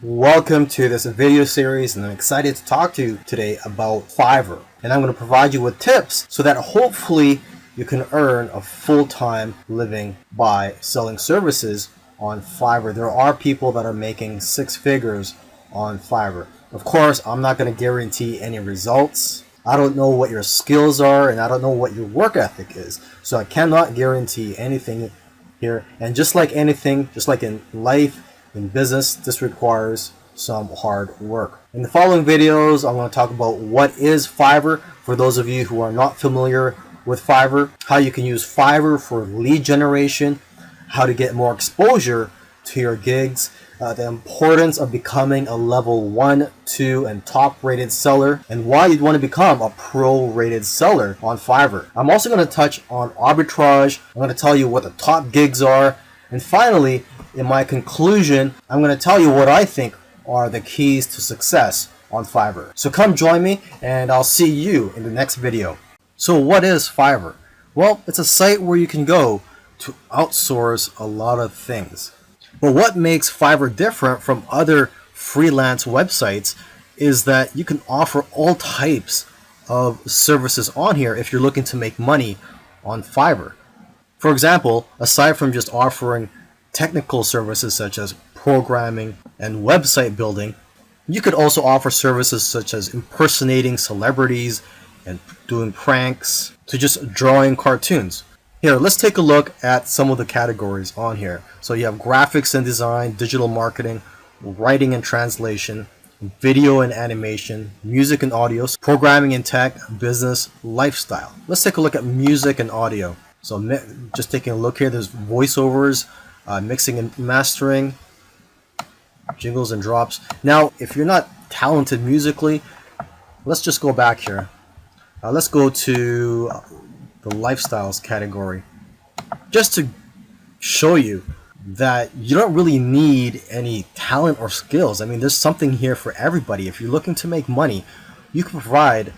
Welcome to this video series, and I'm excited to talk to you today about Fiverr. And I'm going to provide you with tips so that hopefully you can earn a full-time living by selling services on Fiverr. There are people that are making six figures on Fiverr. Of course, I'm not going to guarantee any results. I don't know what your skills are, and I don't know what your work ethic is. So I cannot guarantee anything here. And just like anything, just like in life, in business, this requires some hard work. In the following videos, I'm going to talk about what is Fiverr for those of you who are not familiar with Fiverr, how you can use Fiverr for lead generation, how to get more exposure to your gigs, the importance of becoming a level 1, 2, and top rated seller, and why you'd want to become a pro rated seller on Fiverr. I'm also going to touch on arbitrage. I'm going to tell you what the top gigs are. And finally, in my conclusion, I'm going to tell you what I think are the keys to success on Fiverr. So come join me, and I'll see you in the next video. So what is Fiverr? Well, it's a site where you can go to outsource a lot of things. But what makes Fiverr different from other freelance websites is that you can offer all types of services on here if you're looking to make money on Fiverr. For example, aside from just offering technical services such as programming and website building, you could also offer services such as impersonating celebrities and doing pranks to just drawing cartoons. Here, let's take a look at some of the categories on here. So you have graphics and design, digital marketing, writing and translation, video and animation, music and audio, programming and tech, business, lifestyle. Let's take a look at music and audio. So just taking a look here, there's voiceovers, mixing and mastering, jingles and drops. Now, if you're not talented musically, let's just go back here. Let's go to the lifestyles category, just to show you that you don't really need any talent or skills. I mean, there's something here for everybody. If you're looking to make money, you can provide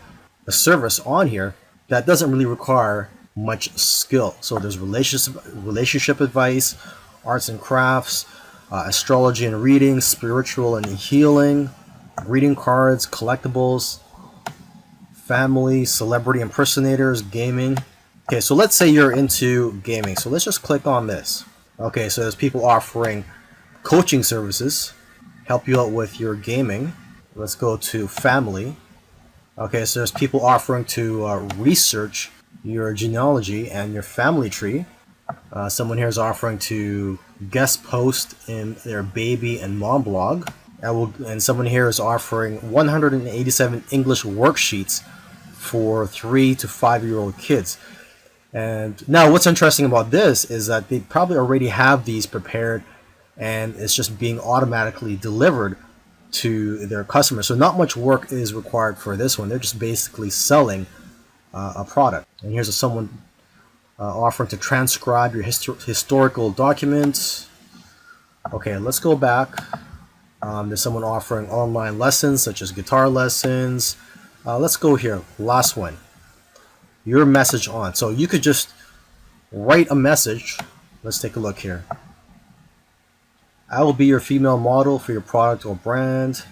a service on here that doesn't really require much skill. So there's relationship advice, arts and crafts, astrology and reading, spiritual and healing, greeting cards, collectibles, family, celebrity impersonators, gaming. Okay, so let's say you're into gaming. So let's just click on this. Okay, so there's people offering coaching services, help you out with your gaming. Let's go to family. Okay, so there's people offering to research your genealogy and your family tree. Someone here is offering to guest post in their baby and mom blog. And someone here is offering 187 English worksheets for 3 to 5-year-old kids. And now what's interesting about this is that they probably already have these prepared, and it's just being automatically delivered to their customers. So not much work is required for this one. They're just basically selling a product. And here's someone offering to transcribe your historical documents. Okay, let's go back. There's someone offering online lessons such as guitar lessons. Let's go here, last one, your message on. So you could just write a message. Let's take a look here. I will be your female model for your product or brand.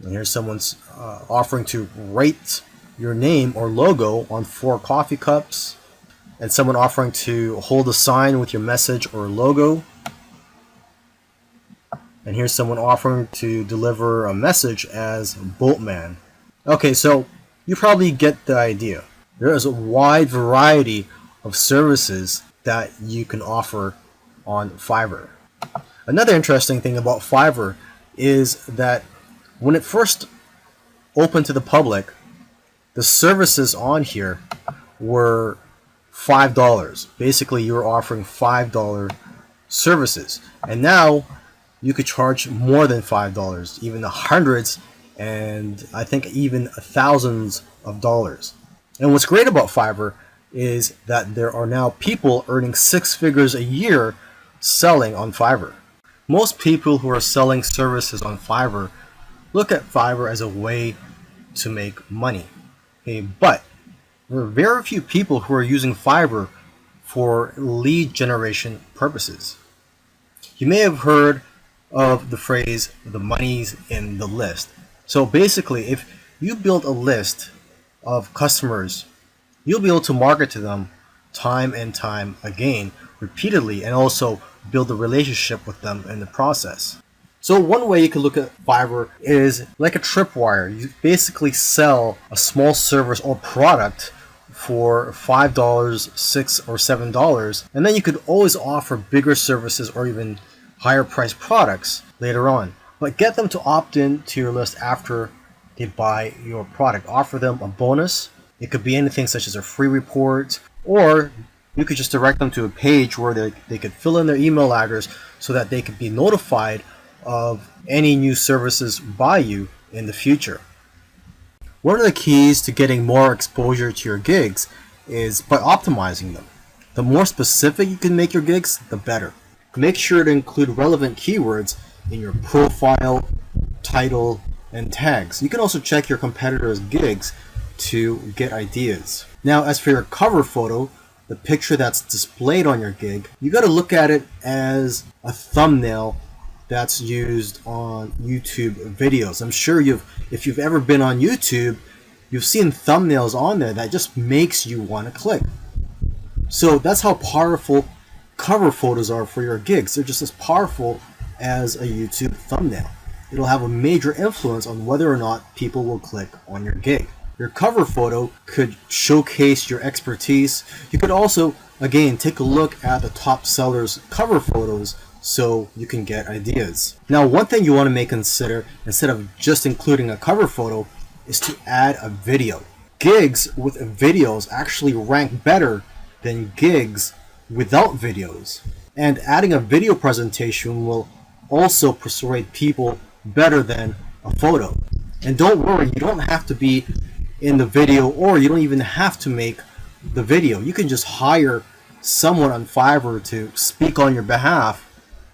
And here's someone's offering to write your name or logo on 4 coffee cups, and someone offering to hold a sign with your message or logo. And here's someone offering to deliver a message as Boatman. Okay, so you probably get the idea. There is a wide variety of services that you can offer on Fiverr. Another interesting thing about Fiverr is that when it first opened to the public, the services on here were $5. Basically, you were offering $5 services. And now you could charge more than $5, even the hundreds, and I think even thousands of dollars. And what's great about Fiverr is that there are now people earning 6 figures a year selling on Fiverr. Most people who are selling services on Fiverr look at Fiverr as a way to make money. Okay, but there are very few people who are using Fiverr for lead generation purposes. You may have heard of the phrase, the money's in the list. So basically, if you build a list of customers, you'll be able to market to them time and time again, repeatedly, and also build a relationship with them in the process. So one way you can look at Fiverr is like a tripwire. You basically sell a small service or product for $5, $6, or $7, and then you could always offer bigger services or even higher priced products later on. But get them to opt in to your list after they buy your product. Offer them a bonus. It could be anything such as a free report, or you could just direct them to a page where they could fill in their email address so that they could be notified of any new services by you in the future. One of the keys to getting more exposure to your gigs is by optimizing them. The more specific you can make your gigs, the better. Make sure to include relevant keywords in your profile, title, and tags. You can also check your competitors' gigs to get ideas. Now, as for your cover photo, the picture that's displayed on your gig, you got to look at it as a thumbnail that's used on YouTube videos. I'm sure if you've ever been on YouTube, you've seen thumbnails on there that just makes you want to click. So that's how powerful cover photos are for your gigs. They're just as powerful as a YouTube thumbnail. It'll have a major influence on whether or not people will click on your gig. Your cover photo could showcase your expertise. You could also, again, take a look at the top sellers' cover photos so you can get ideas. Now, one thing you want to consider, instead of just including a cover photo, is to add a video. Gigs with videos actually rank better than gigs without videos. And adding a video presentation will also persuade people better than a photo. And don't worry, you don't have to be in the video, or you don't even have to make the video. You can just hire someone on Fiverr to speak on your behalf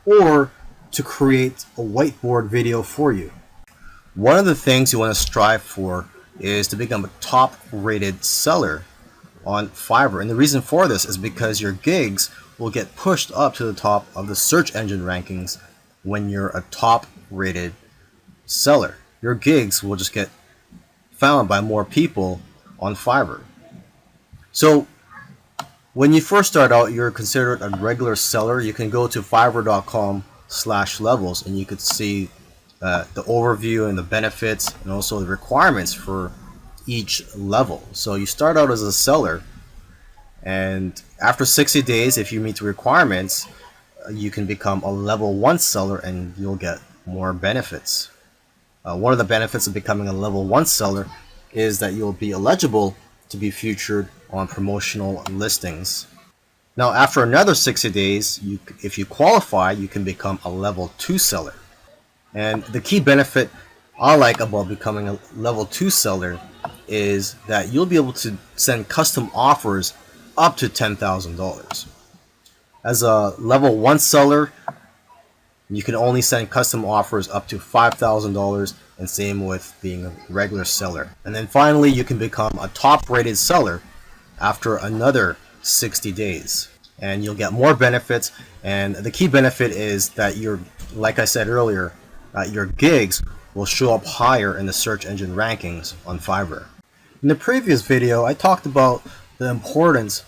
or to create a whiteboard video for you. One of the things you want to strive for is to become a top rated seller on Fiverr. And the reason for this is because your gigs will get pushed up to the top of the search engine rankings when you're a top rated seller. Your gigs will just get found by more people on Fiverr. So when you first start out, you're considered a regular seller. You can go to fiverr.com/levels and you could see the overview and the benefits and also the requirements for each level. So you start out as a seller, and after 60 days, if you meet the requirements, you can become a level 1 seller and you'll get more benefits. One of the benefits of becoming a level 1 seller is that you'll be eligible to be featured on promotional listings. Now, after another 60 days, if you qualify, you can become a level 2 seller. And the key benefit I like about becoming a level 2 seller is that you'll be able to send custom offers up to $10,000. As a level 1 seller, you can only send custom offers up to $5,000, and same with being a regular seller. And then finally, you can become a top rated seller after another 60 days. And you'll get more benefits, and the key benefit is that like I said earlier, your gigs will show up higher in the search engine rankings on Fiverr. In the previous video, I talked about the importance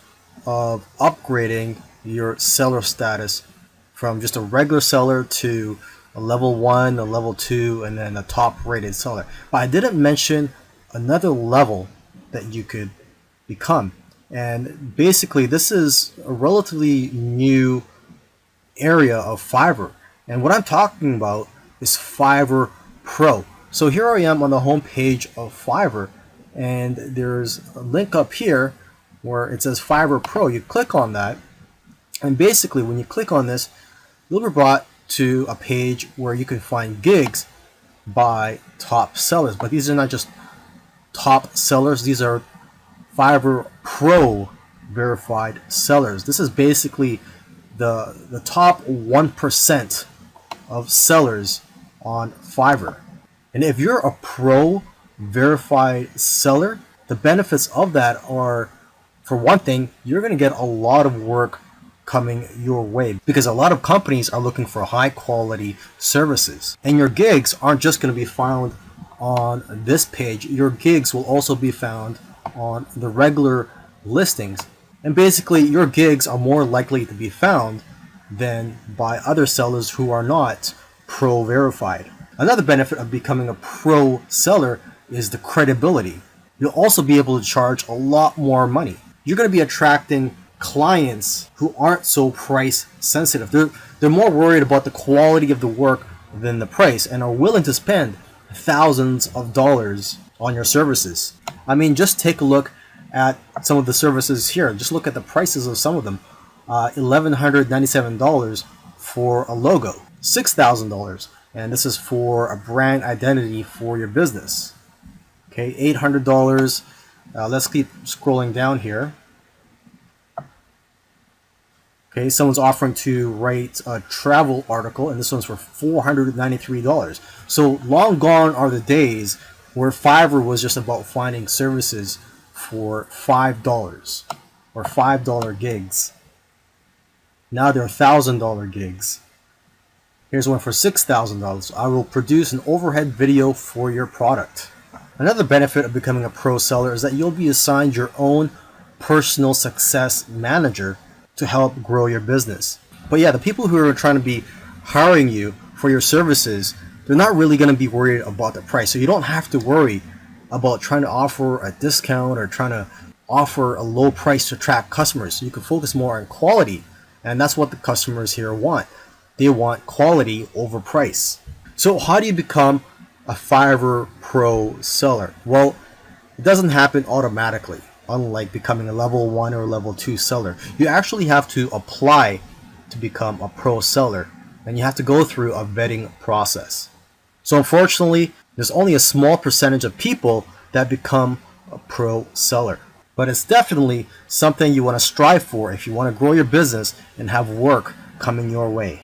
of upgrading your seller status from just a regular seller to a level 1, a level 2, and then a top rated seller. But I didn't mention another level that you could become. And basically, this is a relatively new area of Fiverr. And what I'm talking about is Fiverr Pro. So here I am on the home page of Fiverr, and there's a link up here where it says Fiverr Pro. You click on that, and basically when you click on this, you'll be brought to a page where you can find gigs by top sellers. But these are not just top sellers, these are Fiverr Pro verified sellers. This is basically the top 1% of sellers on Fiverr. And if you're a pro verified seller, the benefits of that are, for one thing, you're going to get a lot of work coming your way, because a lot of companies are looking for high quality services. And your gigs aren't just going to be found on this page. Your gigs will also be found on the regular listings. And basically, your gigs are more likely to be found than by other sellers who are not pro verified. Another benefit of becoming a pro seller is the credibility. You'll also be able to charge a lot more money. You're going to be attracting clients who aren't so price sensitive. They're more worried about the quality of the work than the price, and are willing to spend thousands of dollars on your services. I mean, just take a look at some of the services here. Just look at the prices of some of them. $1,197 for a logo, $6,000, and this is for a brand identity for your business. Okay, $800. Let's keep scrolling down here. Okay, someone's offering to write a travel article, and this one's for $493. So long gone are the days where Fiverr was just about finding services for $5 or $5 gigs. Now they're $1,000 gigs. Here's one for $6,000. I will produce an overhead video for your product. Another benefit of becoming a pro seller is that you'll be assigned your own personal success manager to help grow your business. But yeah, the people who are trying to be hiring you for your services, they're not really going to be worried about the price. So you don't have to worry about trying to offer a discount or trying to offer a low price to attract customers. So you can focus more on quality, and that's what the customers here want. They want quality over price. So how do you become a Fiverr pro seller? Well, it doesn't happen automatically. Unlike becoming a level 1 or level 2 seller, you actually have to apply to become a pro seller, and you have to go through a vetting process. So unfortunately, there's only a small percentage of people that become a pro seller. But it's definitely something you want to strive for if you want to grow your business and have work coming your way.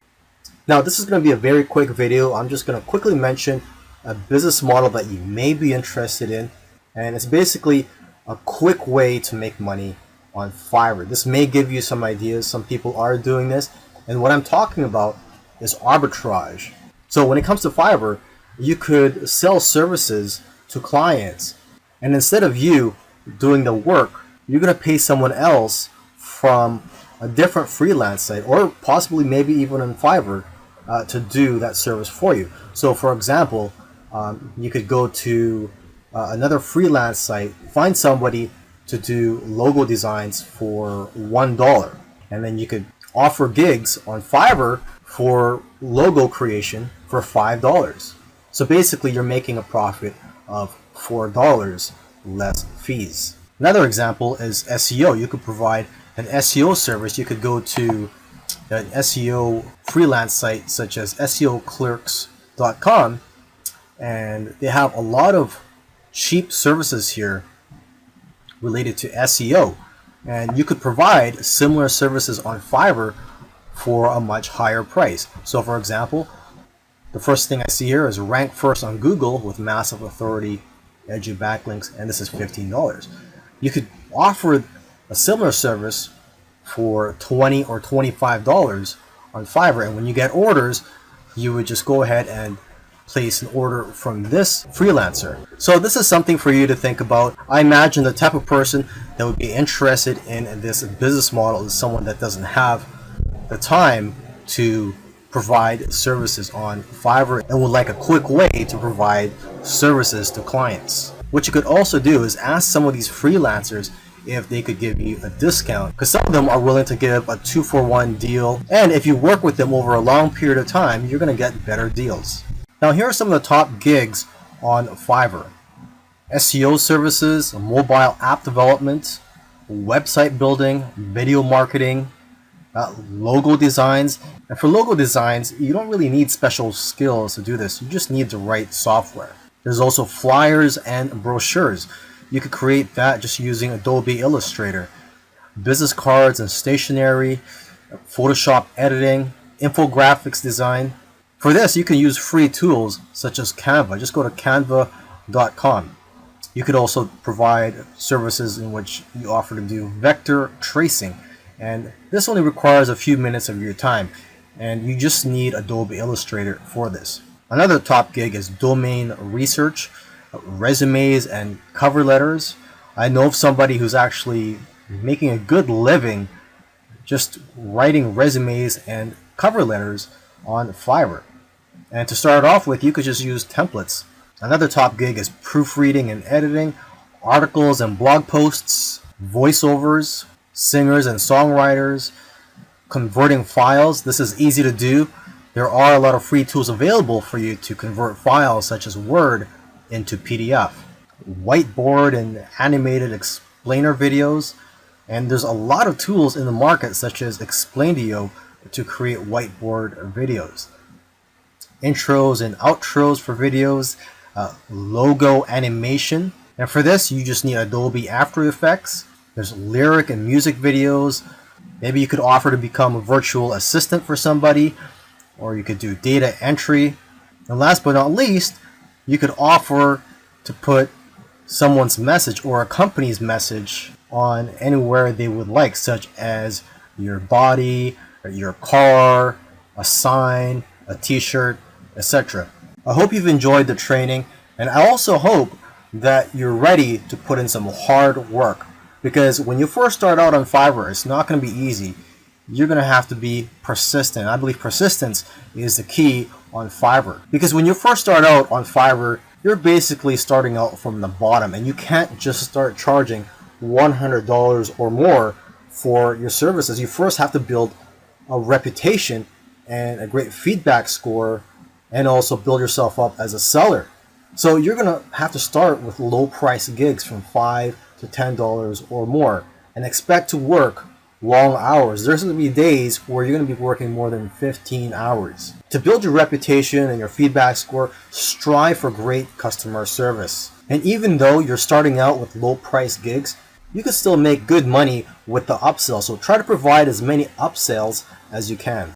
Now, this is going to be a very quick video. I'm just going to quickly mention a business model that you may be interested in, and it's basically a quick way to make money on Fiverr. This may give you some ideas. Some people are doing this, and what I'm talking about is arbitrage. So when it comes to Fiverr, you could sell services to clients, and instead of you doing the work, you're going to pay someone else from a different freelance site, or possibly maybe even on Fiverr, to do that service for you. So for example, you could go to another freelance site, find somebody to do logo designs for $1, and then you could offer gigs on Fiverr for logo creation for $5. So basically you're making a profit of $4 less fees. Another example is SEO. You could provide an SEO service. You could go to an SEO freelance site such as SEOclerks.com, and they have a lot of cheap services here related to SEO, and you could provide similar services on Fiverr for a much higher price. So for example, the first thing I see here is rank first on Google with massive authority, edgy backlinks, and this is $15. You could offer a similar service for $20 or $25 on Fiverr, and when you get orders, you would just go ahead and place an order from this freelancer. So this is something for you to think about. I imagine the type of person that would be interested in this business model is someone that doesn't have the time to provide services on Fiverr and would like a quick way to provide services to clients. What you could also do is ask some of these freelancers if they could give you a discount, because some of them are willing to give a 2-for-1 deal, and if you work with them over a long period of time, you're going to get better deals. Now here are some of the top gigs on Fiverr: SEO services, mobile app development, website building, video marketing, logo designs. And for logo designs, you don't really need special skills to do this. You just need the right software. There's also flyers and brochures. You could create that just using Adobe Illustrator. Business cards and stationery, Photoshop editing, infographics design. For this, you can use free tools such as Canva. Just go to canva.com. You could also provide services in which you offer to do vector tracing and this only requires a few minutes of your time, and you just need Adobe Illustrator for this. Another top gig is domain research, resumes and cover letters. I know of somebody who's actually making a good living just writing resumes and cover letters on Fiverr. And to start off with, you could just use templates. Another top gig is proofreading and editing, articles and blog posts, voiceovers, singers and songwriters, converting files. This is easy to do. There are a lot of free tools available for you to convert files such as Word into PDF. Whiteboard and animated explainer videos. And there's a lot of tools in the market such as Explaindio to create whiteboard videos. Intros and outros for videos, logo animation. And for this, you just need Adobe After Effects. There's lyric and music videos. Maybe you could offer to become a virtual assistant for somebody, or you could do data entry. And last but not least, you could offer to put someone's message or a company's message on anywhere they would like, such as your body, or your car, a sign, a t-shirt, etc. I hope you've enjoyed the training, and I also hope that you're ready to put in some hard work, because when you first start out on Fiverr, it's not going to be easy. You're going to have to be persistent. I believe persistence is the key on Fiverr, because when you first start out on Fiverr, you're basically starting out from the bottom, and you can't just start charging $100 or more for your services. You first have to build a reputation and a great feedback score, and also build yourself up as a seller. So you're going to have to start with low price gigs from $5 to $10 or more, and expect to work long hours. There's going to be days where you're going to be working more than 15 hours. To build your reputation and your feedback score, strive for great customer service. And even though you're starting out with low price gigs, you can still make good money with the upsell. So try to provide as many upsells as you can.